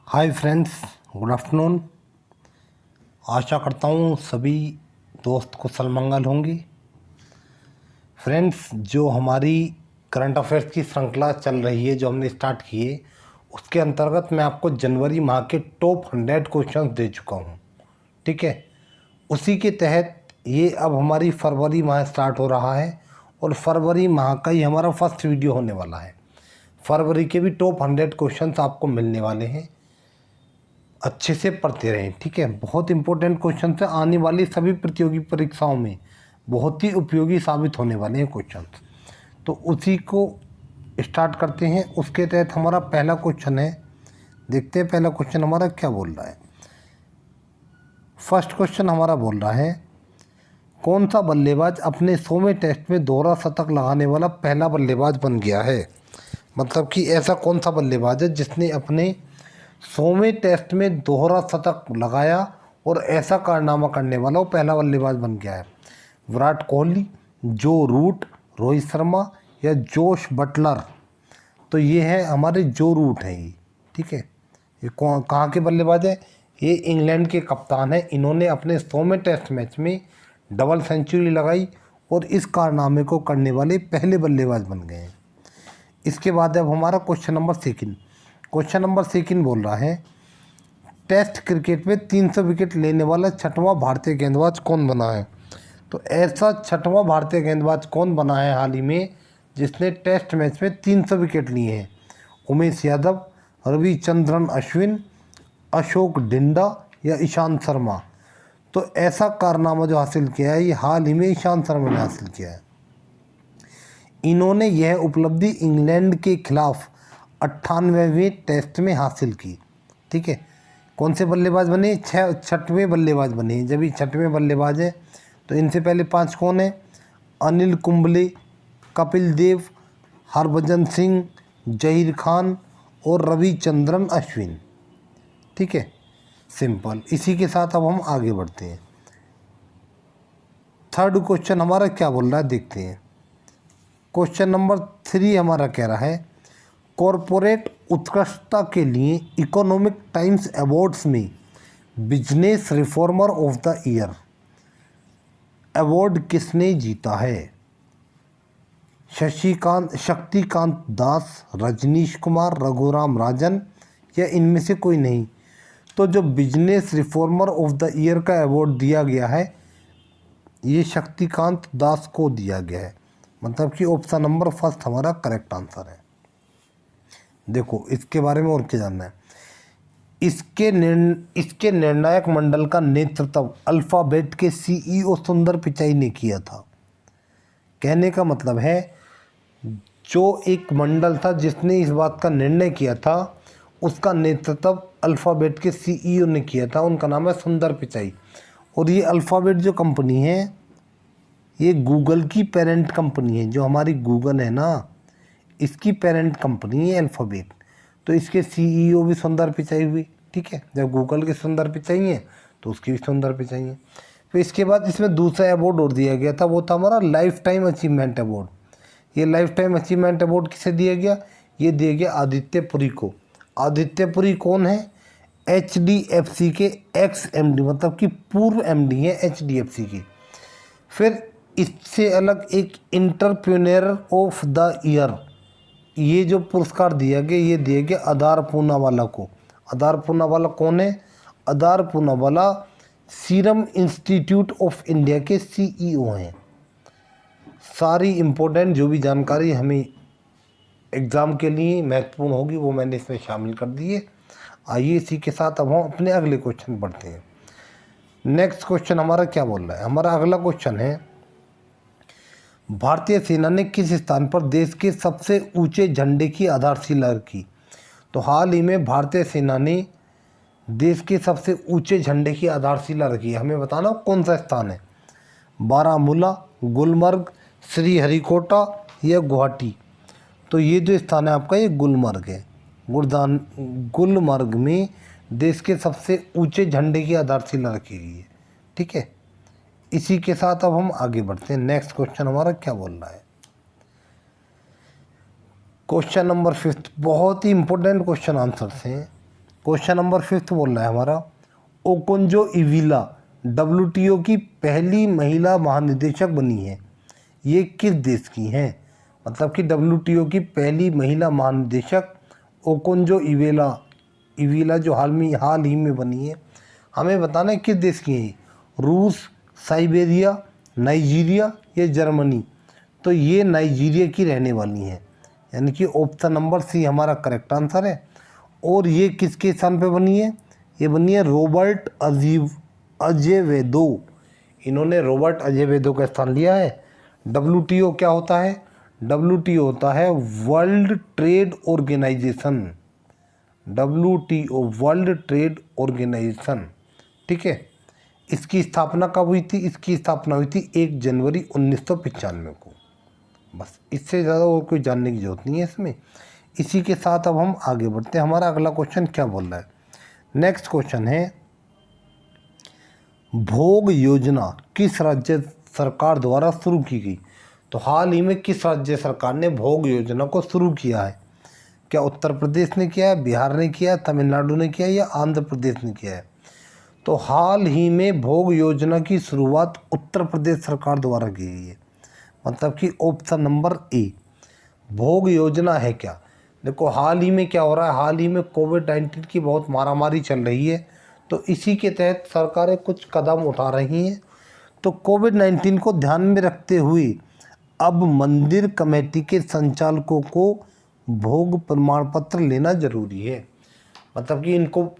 हाय friends, good afternoon. आशा करता हूँ सभी दोस्त कुशल मंगल होंगे। फ्रेंड्स, जो हमारी करंट अफेयर्स की श्रृंखला चल रही है, जो हमने स्टार्ट की है, उसके अंतर्गत मैं आपको जनवरी माह के टॉप 100 क्वेश्चंस दे चुका हूँ। ठीक है, उसी के तहत ये अब हमारी फरवरी माह स्टार्ट हो रहा है और फरवरी माह का ही हमारा फर्स्ट वीडियो होने वाला है। फरवरी के भी टॉप 100 क्वेश्चंस आपको मिलने वाले हैं। अच्छे से पढ़ते रहें, ठीक है। बहुत इंपॉर्टेंट क्वेश्चन है, आने वाली सभी प्रतियोगी परीक्षाओं में बहुत ही उपयोगी साबित होने वाले हैं क्वेश्चन। तो उसी को स्टार्ट करते हैं। उसके तहत हमारा पहला क्वेश्चन है, देखते हैं पहला क्वेश्चन हमारा क्या बोल रहा है। फर्स्ट क्वेश्चन हमारा बोल रहा है, कौन सा बल्लेबाज अपने 100वें टेस्ट में दोहरा शतक लगाने वाला पहला बल्लेबाज बन गया है। मतलब कि ऐसा कौन सा बल्लेबाज है जिसने अपने 100वें टेस्ट में दोहरा शतक लगाया और ऐसा कारनामा करने वाला वो पहला बल्लेबाज बन गया है। विराट कोहली, जो रूट, रोहित शर्मा या जोश बटलर। तो ये है हमारे जो रूट हैं ये, ठीक है। ये कहाँ के बल्लेबाज है? ये इंग्लैंड के कप्तान हैं। इन्होंने अपने 100वें टेस्ट मैच में डबल सेंचुरी लगाई और इस कारनामे को करने वाले पहले बल्लेबाज बन गए हैं। इसके बाद अब हमारा question number second. Question number second बोल रहा है, टेस्ट क्रिकेट में 300 विकेट लेने वाला छठवां भारतीय गेंदबाज कौन बना है। तो ऐसा छठवां भारतीय गेंदबाज कौन बना है हाल ही में जिसने टेस्ट मैच में 300 विकेट लिए हैं? उमेश यादव, रविचंद्रन अश्विन, अशोक डिंडा या ईशांत शर्मा। तो ऐसा कारनामा जो हासिल किया है ये हाल ही में ईशांत शर्मा ने हासिल किया है। इन्होंने यह उपलब्धि इंग्लैंड के खिलाफ 98वें टेस्ट में हासिल की, ठीक है। कौन से बल्लेबाज बने? छठवें बल्लेबाज बने। जब ये छठवें बल्लेबाज है तो इनसे पहले 5 कौन है? अनिल कुंबले, कपिल देव, हरभजन सिंह, जहीर खान और रविचंद्रन अश्विन, ठीक है। सिंपल। इसी के साथ अब हम आगे बढ़ते हैं। थर्ड क्वेश्चन हमारा क्या बोल रहा है, देखते हैं। क्वेश्चन नंबर 3 हमारा कह रहा है, कॉरपोरेट उत्कृष्टता के लिए इकोनॉमिक टाइम्स अवार्ड्स में business reformer of the year award किसने जीता है? शक्तिकांत दास, रजनीश कुमार, रघुराम राजन या इनमें से कोई नहीं। तो जो business reformer of the year का अवार्ड दिया गया है ये शक्तिकांत दास को दिया गया है। मतलब कि ऑप्शन नंबर फर्स्ट हमारा करेक्ट आंसर है। देखो इसके बारे में और क्या जानना है। इसके निर्णायक मंडल का नेतृत्व अल्फाबेट के सीईओ सुंदर पिचाई ने किया था। कहने का मतलब है जो एक मंडल था जिसने इस बात का निर्णय किया था उसका नेतृत्व अल्फाबेट के सीईओ ने किया था। उनका नाम है सुंदर पिचाई। और ये अल्फाबेट जो कंपनी है ये गूगल की पेरेंट कंपनी है। जो हमारी गूगल है ना, इसकी पेरेंट कंपनी है अल्फ़ाबेट। तो इसके सीईओ भी सुंदर पिचाई हुई, ठीक है। जब गूगल के सुंदर पिचाई हैं तो उसकी भी सुंदर पिचाई हैं। फिर इसके बाद इसमें दूसरा अवार्ड और दिया गया था, वो था हमारा लाइफ टाइम अचीवमेंट अवार्ड। ये लाइफ टाइम अचीवमेंट अवार्ड किसे दिया गया? ये दिया गया आदित्य पुरी को। आदित्य पुरी कौन है? HDFC के एक्स MD, मतलब कि पूर्व MD हैं HDFC के। फिर इससे अलग एक इंटरप्रेन्योर ऑफ द ईयर, ये जो पुरस्कार दिया गया ये दिया गया अदार पूनावाला को। अदार पूनावाला कौन है? Adar Poonawalla Serum Institute of India के CEO हैं। सारी इम्पोर्टेंट जो भी जानकारी हमें एग्ज़ाम के लिए महत्वपूर्ण होगी वो मैंने इसमें शामिल कर दी है। आइए इसी के साथ अब हम अपने अगले क्वेश्चन पढ़ते हैं। नेक्स्ट क्वेश्चन हमारा क्या बोल रहा है? हमारा अगला क्वेश्चन है, भारतीय सेना ने किस स्थान पर देश के सबसे ऊंचे झंडे की आधारशिला रखी? तो हाल ही में भारतीय सेना ने देश के सबसे ऊंचे झंडे की आधारशिला रखी है। हमें बताना कौन सा स्थान है? बारामूला, गुलमर्ग, श्रीहरिकोटा या गुवाहाटी। तो ये जो स्थान है आपका ये गुलमर्ग है। गुलमर्ग में देश के सबसे ऊंचे झंडे की आधारशिला रखी गई है, ठीक है। इसी के साथ अब हम आगे बढ़ते हैं। नेक्स्ट क्वेश्चन हमारा क्या बोल रहा है? क्वेश्चन नंबर 5 बहुत ही इंपॉर्टेंट क्वेश्चन आंसर्स हैं। क्वेश्चन नंबर 5 बोल रहा है हमारा, ओकोंजो इविला WTO की पहली महिला महानिदेशक बनी है, ये किस देश की हैं? मतलब कि WTO की पहली महिला महानिदेशक ओकोंजो इविला जो हाल ही में बनी है, हमें बताना है किस देश की है। रूस, साइबेरिया, नाइजीरिया या जर्मनी? तो ये नाइजीरिया की रहने वाली हैं, यानी कि ऑप्शन नंबर सी हमारा करेक्ट आंसर है। और ये किसके स्थान पे बनी है? ये बनी है रॉबर्ट अजेवेदो। इन्होंने रॉबर्ट अजेवेदो का स्थान लिया है। WTO क्या होता है? WTO होता है world trade organisation. WTO world trade organisation, ठीक है। इसकी स्थापना कब हुई थी? इसकी स्थापना हुई थी 1 जनवरी 1995 को। बस, इससे ज़्यादा और कोई जानने की जरूरत नहीं है इसमें। इसी के साथ अब हम आगे बढ़ते हैं। हमारा अगला क्वेश्चन क्या बोल रहा है? नेक्स्ट क्वेश्चन है, भोग योजना किस राज्य सरकार द्वारा शुरू की गई? तो हाल ही में किस राज्य सरकार ने भोग योजना को शुरू किया है? क्या उत्तर प्रदेश ने किया है, बिहार ने किया है, तमिलनाडु ने किया है या आंध्र प्रदेश ने किया है? तो हाल ही में भोग योजना की शुरुआत उत्तर प्रदेश सरकार द्वारा की गई है। मतलब कि ऑप्शन नंबर ए। भोग योजना है क्या? देखो, हाल ही में क्या हो रहा है, हाल ही में कोविड-19 की बहुत मारामारी चल रही है, तो इसी के तहत सरकारें कुछ कदम उठा रही हैं। तो कोविड-19 को ध्यान में रखते हुए अब मंदिर कमेटी के संचालकों को भोग प्रमाण पत्र लेना जरूरी है। मतलब कि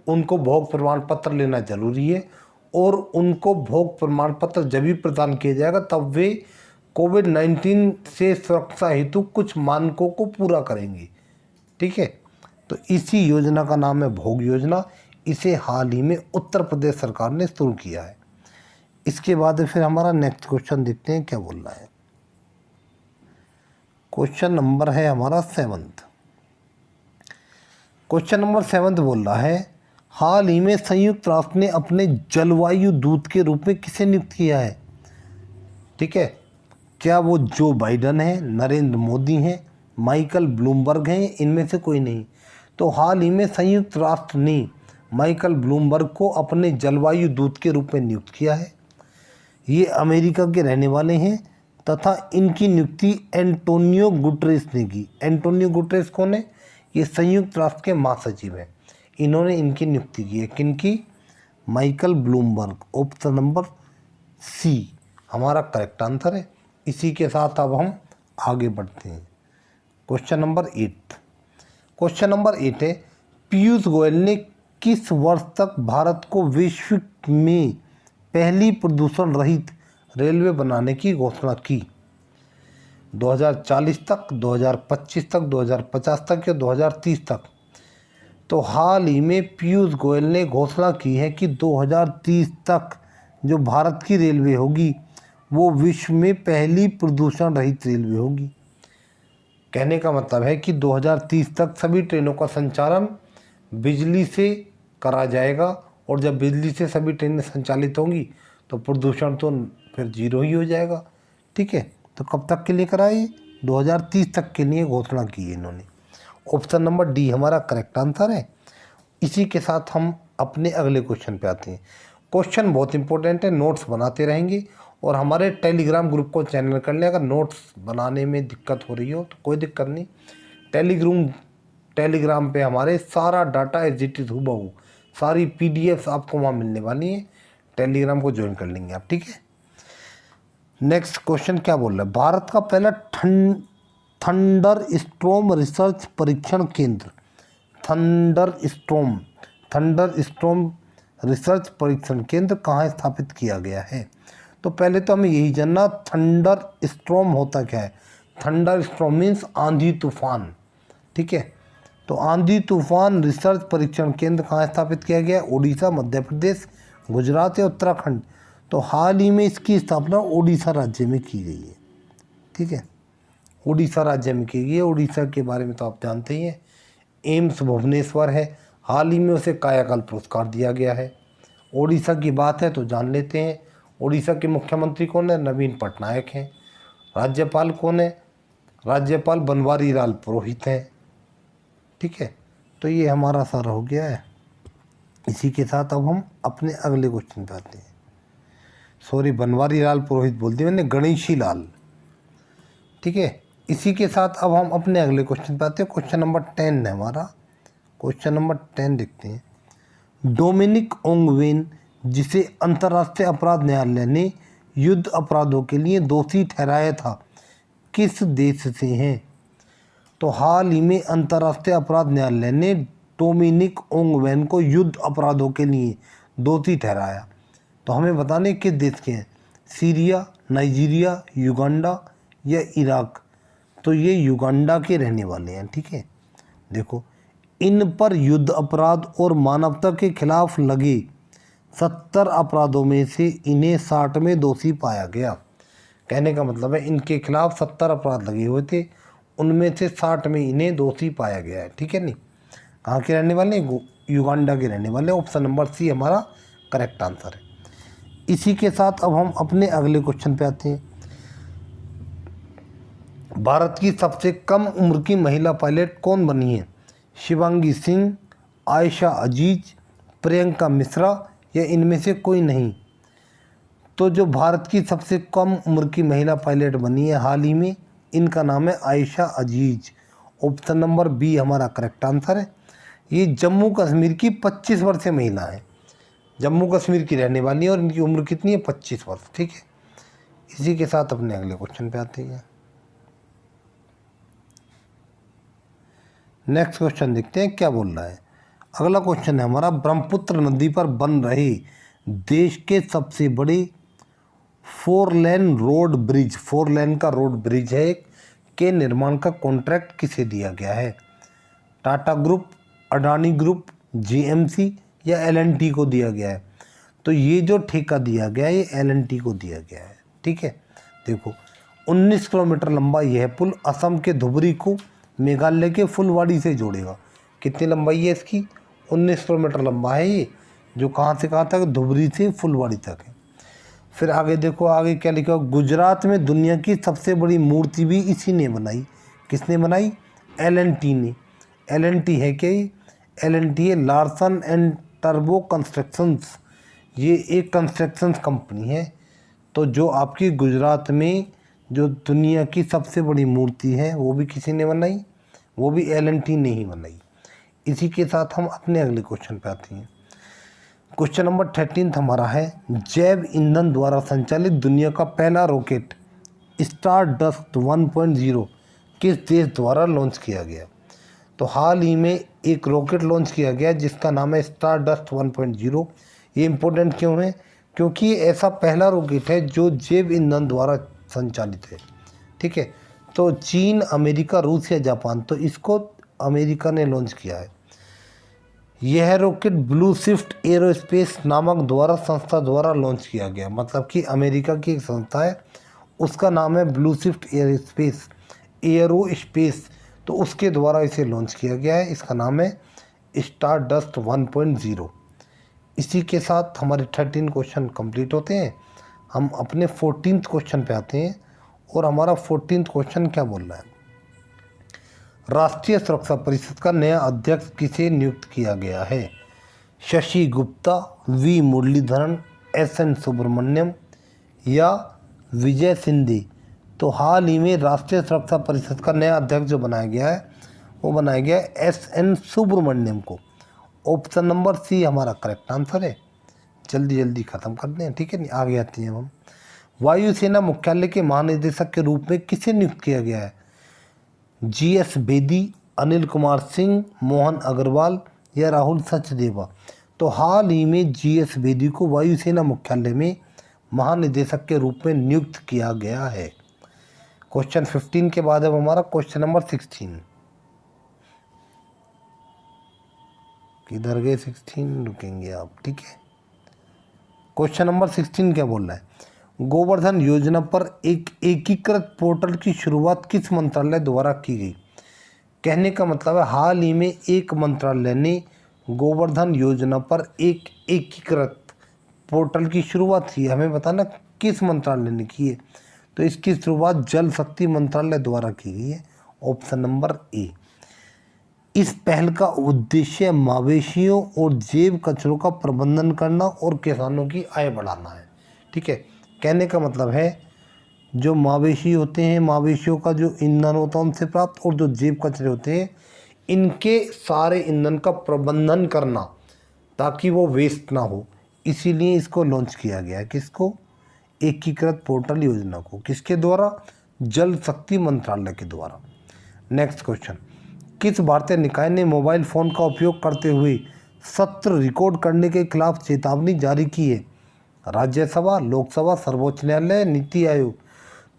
उनको भोग प्रमाण पत्र लेना जरूरी है, और उनको भोग प्रमाण पत्र जब भी प्रदान किया जाएगा तब वे कोविड-19 से सुरक्षा हेतु कुछ मानकों को पूरा करेंगे, ठीक है। तो इसी योजना का नाम है भोग योजना। इसे हाल ही में उत्तर प्रदेश सरकार ने शुरू किया है। इसके बाद फिर हमारा नेक्स्ट क्वेश्चन देखते हैं क्या बोल रहा है। क्वेश्चन नंबर है हमारा 7th। क्वेश्चन नंबर 7th बोल रहा है, हाल ही में संयुक्त राष्ट्र ने अपने जलवायु दूत के रूप में किसे नियुक्त किया है? ठीक है, क्या वो जो बाइडन है, नरेंद्र मोदी हैं, माइकल ब्लूमबर्ग हैं, इनमें से कोई नहीं? तो हाल ही में संयुक्त राष्ट्र ने माइकल ब्लूमबर्ग को अपने जलवायु दूत के रूप में नियुक्त किया है। ये अमेरिका के रहने वाले हैं तथा इनकी नियुक्ति एंटोनियो गुटरेस ने की। एंटोनियो गुटरेस कौन है? ये संयुक्त राष्ट्र के महासचिव हैं। इन्होंने इनकी नियुक्ति की है। किनकी? Michael Bloomberg. Option number C हमारा करेक्ट आंसर है। इसी के साथ अब हम आगे बढ़ते हैं। Question number 8। क्वेश्चन नंबर 8 है, पीयूष गोयल ने किस वर्ष तक भारत को विश्व में पहली प्रदूषण रहित रेलवे बनाने की घोषणा की? 2040 तक, 2025 तक, 2050 तक या 2030 तक? तो हाल ही में पीयूष गोयल ने घोषणा की है कि 2030 तक जो भारत की रेलवे होगी वो विश्व में पहली प्रदूषण रहित रेलवे होगी। कहने का मतलब है कि 2030 तक सभी ट्रेनों का संचालन बिजली से करा जाएगा, और जब बिजली से सभी ट्रेनें संचालित होंगी तो प्रदूषण तो फिर 0 ही हो जाएगा, ठीक है। तो कब तक के लिए कराई? 2030 तक के लिए घोषणा की है इन्होंने। ऑप्शन नंबर डी हमारा करेक्ट आंसर है। इसी के साथ हम अपने अगले क्वेश्चन पे आते हैं। क्वेश्चन बहुत इंपॉर्टेंट है, नोट्स बनाते रहेंगे, और हमारे टेलीग्राम ग्रुप को चैनल कर लें। अगर नोट्स बनाने में दिक्कत हो रही हो तो कोई दिक्कत नहीं, टेलीग्राम पे हमारे सारा डाटा एग्जिट हूबहू सारी PDFs आपको वहाँ मिलने वाली हैं। टेलीग्राम को ज्वाइन कर लेंगे आप, ठीक है। नेक्स्ट क्वेश्चन क्या बोल रहा है, भारत का पहला थंडर स्टॉर्म रिसर्च परीक्षण केंद्र, थंडर स्टॉर्म रिसर्च परीक्षण केंद्र कहाँ स्थापित किया गया है? तो पहले तो हमें यही जानना, थंडर स्टॉर्म होता क्या है। थंडर स्टॉर्म मीन्स आंधी तूफान, ठीक है। तो आंधी तूफान रिसर्च परीक्षण केंद्र कहाँ स्थापित किया गया? उड़ीसा, मध्य प्रदेश, गुजरात या उत्तराखंड? तो हाल ही में इसकी स्थापना उड़ीसा राज्य में की गई है, ठीक है। उड़ीसा राज्य में की गई है। उड़ीसा के बारे में तो आप जानते ही हैं। एम्स भुवनेश्वर है, हाल ही में उसे कायाकल्प पुरस्कार दिया गया है। उड़ीसा की बात है तो जान लेते हैं, उड़ीसा के मुख्यमंत्री कौन है? नवीन पटनायक हैं। राज्यपाल कौन है? राज्यपाल बनवारी लाल पुरोहित हैं, ठीक है। तो ये हमारा सारा हो गया है। इसी के साथ अब हम अपने अगले क्वेश्चन पे आते हैं। सॉरी, बनवारी लाल पुरोहित बोल दिया मैंने, गणेशी लाल। ठीक है, इसी के साथ अब हम अपने अगले क्वेश्चन पे आते हैं। क्वेश्चन नंबर 10 है हमारा। क्वेश्चन नंबर 10 देखते हैं। डोमिनिक ओंगवेन, जिसे अंतर्राष्ट्रीय अपराध न्यायालय ने युद्ध अपराधों के लिए दोषी ठहराया था, किस देश से हैं? तो हाल ही में अंतर्राष्ट्रीय अपराध न्यायालय ने डोमिनिक ओंगवेन को युद्ध अपराधों के लिए दोषी ठहराया। तो हमें बताने किस देश के हैं? सीरिया, नाइजीरिया, युगांडा या इराक। तो ये युगांडा के रहने वाले हैं। ठीक है, देखो, इन पर युद्ध अपराध और मानवता के खिलाफ लगे 70 अपराधों में से इन्हें 60 में दोषी पाया गया। कहने का मतलब है इनके खिलाफ 70 अपराध लगे हुए थे, उनमें से 60 में इन्हें दोषी पाया गया है। ठीक है नहीं, कहाँ के रहने वाले? युगांडा के रहने वाले। ऑप्शन नंबर सी हमारा करेक्ट आंसर है। इसी के साथ अब हम अपने अगले क्वेश्चन पे आते हैं। भारत की सबसे कम उम्र की महिला पायलट कौन बनी है? शिवांगी सिंह, आयशा अजीज, प्रियंका मिश्रा या इनमें से कोई नहीं। तो जो भारत की सबसे कम उम्र की महिला पायलट बनी है हाल ही में, इनका नाम है आयशा अजीज। ऑप्शन नंबर बी हमारा करेक्ट आंसर है। ये जम्मू कश्मीर की 25 वर्षीय महिला है, जम्मू कश्मीर की रहने वाली है और इनकी उम्र कितनी है? 25 वर्ष। ठीक है, इसी के साथ अपने अगले क्वेश्चन पे आते हैं। नेक्स्ट क्वेश्चन देखते हैं क्या बोल रहा है। अगला क्वेश्चन है हमारा, ब्रह्मपुत्र नदी पर बन रहे देश के सबसे बड़े 4 लेन रोड ब्रिज, 4 लेन का रोड ब्रिज है एक, के निर्माण का कॉन्ट्रैक्ट किसे दिया गया है? Tata group, Adani group, GMC या एलएनटी को दिया गया है? तो ये जो ठेका दिया गया है ये एलएनटी को दिया गया है। ठीक है, देखो, 19 किलोमीटर लंबा यह पुल असम के धुबरी को मेघालय के फुलवाड़ी से जोड़ेगा। कितनी लंबाई है इसकी? 19 किलोमीटर लंबा है ये, जो कहाँ से कहाँ तक? धुबरी से फुलवाड़ी तक है। फिर आगे देखो, आगे क्या लिखा? गुजरात में दुनिया की सबसे बड़ी मूर्ति भी इसी ने बनाई। किसने बनाई? एलएनटी ने। एलएनटी है क्या? एलएनटी है लार्सन एंड टर्बो कंस्ट्रक्शंस, ये एक कंस्ट्रक्शंस कंपनी है। तो जो आपकी गुजरात में जो दुनिया की सबसे बड़ी मूर्ति है वो भी किसी ने बनाई? वो भी एलएनटी ने ही बनाई। इसी के साथ हम अपने अगले क्वेश्चन पे आते हैं। क्वेश्चन नंबर 13 हमारा है, जैव ईंधन द्वारा संचालित दुनिया का पहला रॉकेट स्टारडस्ट 1.0 किस देश द्वारा लॉन्च किया गया? तो हाल ही में एक रॉकेट लॉन्च किया गया जिसका नाम है स्टारडस्ट 1.0। ये इम्पोर्टेंट क्यों है? क्योंकि ये ऐसा पहला रॉकेट है जो जैव ईंधन द्वारा संचालित है। ठीक है, तो चीन, अमेरिका, रूस या जापान, तो इसको अमेरिका ने लॉन्च किया है। यह रॉकेट ब्लू स्विफ्ट एरोस्पेस नामक संस्था द्वारा लॉन्च किया गया। मतलब कि अमेरिका की एक संस्था है, उसका नाम है ब्लू स्विफ्ट एरोस्पेस, तो उसके द्वारा इसे लॉन्च किया गया है। इसका नाम है स्टारडस्ट 1.0। इसी के साथ हमारे 13 क्वेश्चन कंप्लीट होते हैं। हम अपने 14th क्वेश्चन पे आते हैं और हमारा 14th क्वेश्चन क्या बोल रहा है? राष्ट्रीय सुरक्षा परिषद का नया अध्यक्ष किसे नियुक्त किया गया है? शशि गुप्ता, वी मुरलीधरन, एसएन सुब्रमण्यम या विजय सिंधे। तो हाल ही में राष्ट्रीय सुरक्षा परिषद का नया अध्यक्ष जो बनाया गया है वो बनाया गया है एसएन सुब्रमण्यम को। ऑप्शन नंबर सी हमारा करेक्ट आंसर है। जल्दी जल्दी ख़त्म कर दें। ठीक है नहीं, आगे आते हैं हम। वायुसेना मुख्यालय के महानिदेशक के रूप में किसे नियुक्त किया गया है? जीएस बेदी, अनिल कुमार सिंह, मोहन अग्रवाल या राहुल सचदेवा। तो हाल ही में जीएस बेदी को वायुसेना मुख्यालय में महानिदेशक के रूप में नियुक्त किया गया है। क्वेश्चन 15 के बाद अब हमारा क्वेश्चन नंबर 16। किधर गए 16? रुकेंगे आप। ठीक है, क्वेश्चन नंबर 16 क्या बोल रहा है? गोवर्धन योजना पर एक एकीकृत पोर्टल की शुरुआत किस मंत्रालय द्वारा की गई? कहने का मतलब है हाल ही में एक मंत्रालय ने गोवर्धन योजना पर एक एकीकृत पोर्टल की शुरुआत की। हमें बताना किस मंत्रालय ने की है? तो इसकी शुरुआत जल शक्ति मंत्रालय द्वारा की गई है। Option number A. इस पहल का उद्देश्य मवेशियों और जैव कचरों का प्रबंधन करना और किसानों की आय बढ़ाना है। ठीक है, कहने का मतलब है जो मवेशी होते हैं, मवेशियों का जो ईंधन होता है उनसे प्राप्त, और जो जैव कचरे होते हैं इनके सारे ईंधन का प्रबंधन करना ताकि वो वेस्ट ना हो, इसीलिए इसको लॉन्च किया गया है। किसको? एकीकृत पोर्टल योजना को। किसके द्वारा? जल शक्ति मंत्रालय के द्वारा। नेक्स्ट क्वेश्चन, किस भारतीय निकाय ने मोबाइल फ़ोन का उपयोग करते हुए सत्र रिकॉर्ड करने के खिलाफ चेतावनी जारी की है? राज्यसभा, लोकसभा, सर्वोच्च न्यायालय, नीति आयोग।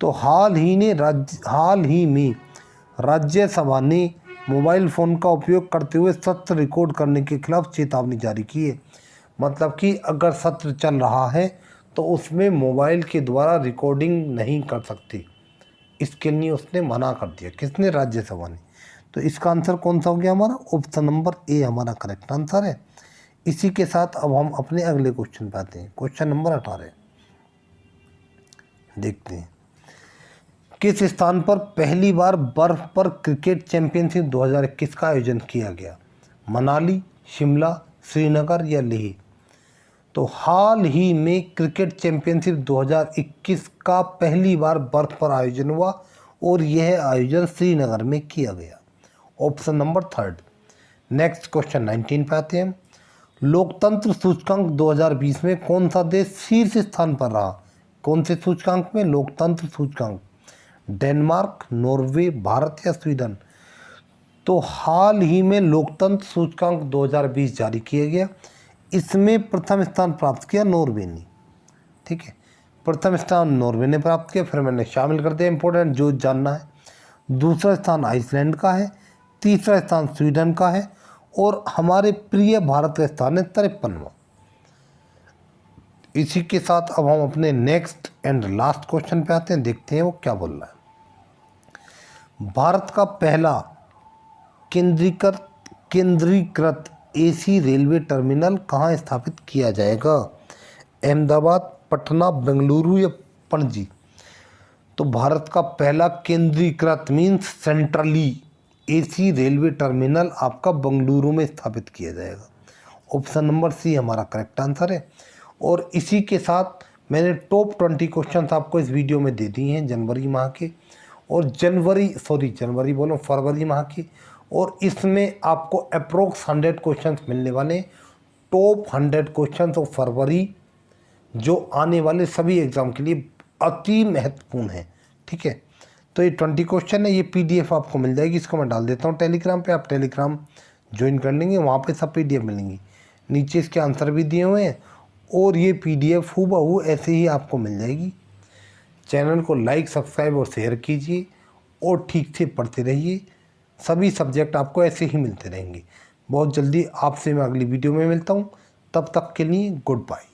तो हाल ही में राज्यसभा ने मोबाइल फ़ोन का उपयोग करते हुए सत्र रिकॉर्ड करने के खिलाफ चेतावनी जारी की है। मतलब कि अगर सत्र चल रहा है तो उसमें मोबाइल के द्वारा रिकॉर्डिंग नहीं कर सकती, इसके लिए उसने मना कर दिया। किसने? राज्यसभा ने। तो इसका आंसर कौन सा हो गया हमारा? ऑप्शन नंबर ए हमारा करेक्ट आंसर है। इसी के साथ अब हम अपने अगले क्वेश्चन पे आते हैं। क्वेश्चन नंबर 18 देखते हैं। किस स्थान पर पहली बार बर्फ पर क्रिकेट चैंपियनशिप 2021 का आयोजन किया गया? मनाली, शिमला, श्रीनगर या लेह? तो हाल ही में क्रिकेट चैंपियनशिप 2021 का पहली बार बर्फ पर आयोजन हुआ और यह आयोजन श्रीनगर में किया गया। Option number 3। नेक्स्ट क्वेश्चन 19 पे आते हैं। लोकतंत्र सूचकांक 2020 में कौन सा देश शीर्ष स्थान पर रहा? कौन से सूचकांक में? लोकतंत्र सूचकांक। डेनमार्क, नॉर्वे, भारत या स्वीडन? तो हाल ही में लोकतंत्र सूचकांक 2020 जारी किया गया। इसमें प्रथम स्थान प्राप्त किया नॉर्वे ने। ठीक है, प्रथम स्थान नॉर्वे ने प्राप्त किया। फिर मैंने शामिल कर दिया इंपॉर्टेंट जो जानना है। दूसरा स्थान आइसलैंड का है, तीसरा स्थान स्वीडन का है और हमारे प्रिय भारत का स्थान है 53वां। इसी के साथ अब हम अपने नेक्स्ट एंड लास्ट क्वेश्चन पे आते हैं, देखते हैं वो क्या बोल रहा है। भारत का पहला केंद्रीकृत एसी रेलवे टर्मिनल कहाँ स्थापित किया जाएगा? अहमदाबाद, पटना, बेंगलुरु या पणजी? तो भारत का पहला केंद्रीकृत means centrally AC railway terminal आपका बेंगलुरु में स्थापित किया जाएगा। ऑप्शन नंबर सी हमारा करेक्ट आंसर है। और इसी के साथ मैंने टॉप 20 क्वेश्चन आपको इस वीडियो में दे दिए हैं जनवरी माह के, और फरवरी माह की। और इसमें आपको अप्रोक्स 100 क्वेश्चंस मिलने वाले। टॉप 100 क्वेश्चंस ऑफ फरवरी जो आने वाले सभी एग्ज़ाम के लिए अति महत्वपूर्ण है। ठीक है, तो ये 20 क्वेश्चन है, ये PDF आपको मिल जाएगी। इसको मैं डाल देता हूँ टेलीग्राम पे, आप टेलीग्राम ज्वाइन कर लेंगे, वहाँ पे सब PDF मिलेंगी। नीचे इसके आंसर भी दिए हुए हैं और ये PDF हूबहू ऐसे ही आपको मिल जाएगी। चैनल को लाइक, सब्सक्राइब और शेयर कीजिए और ठीक से पढ़ते रहिए। सभी सब्जेक्ट आपको ऐसे ही मिलते रहेंगे। बहुत जल्दी आपसे मैं अगली वीडियो में मिलता हूँ, तब तक के लिए गुड बाय।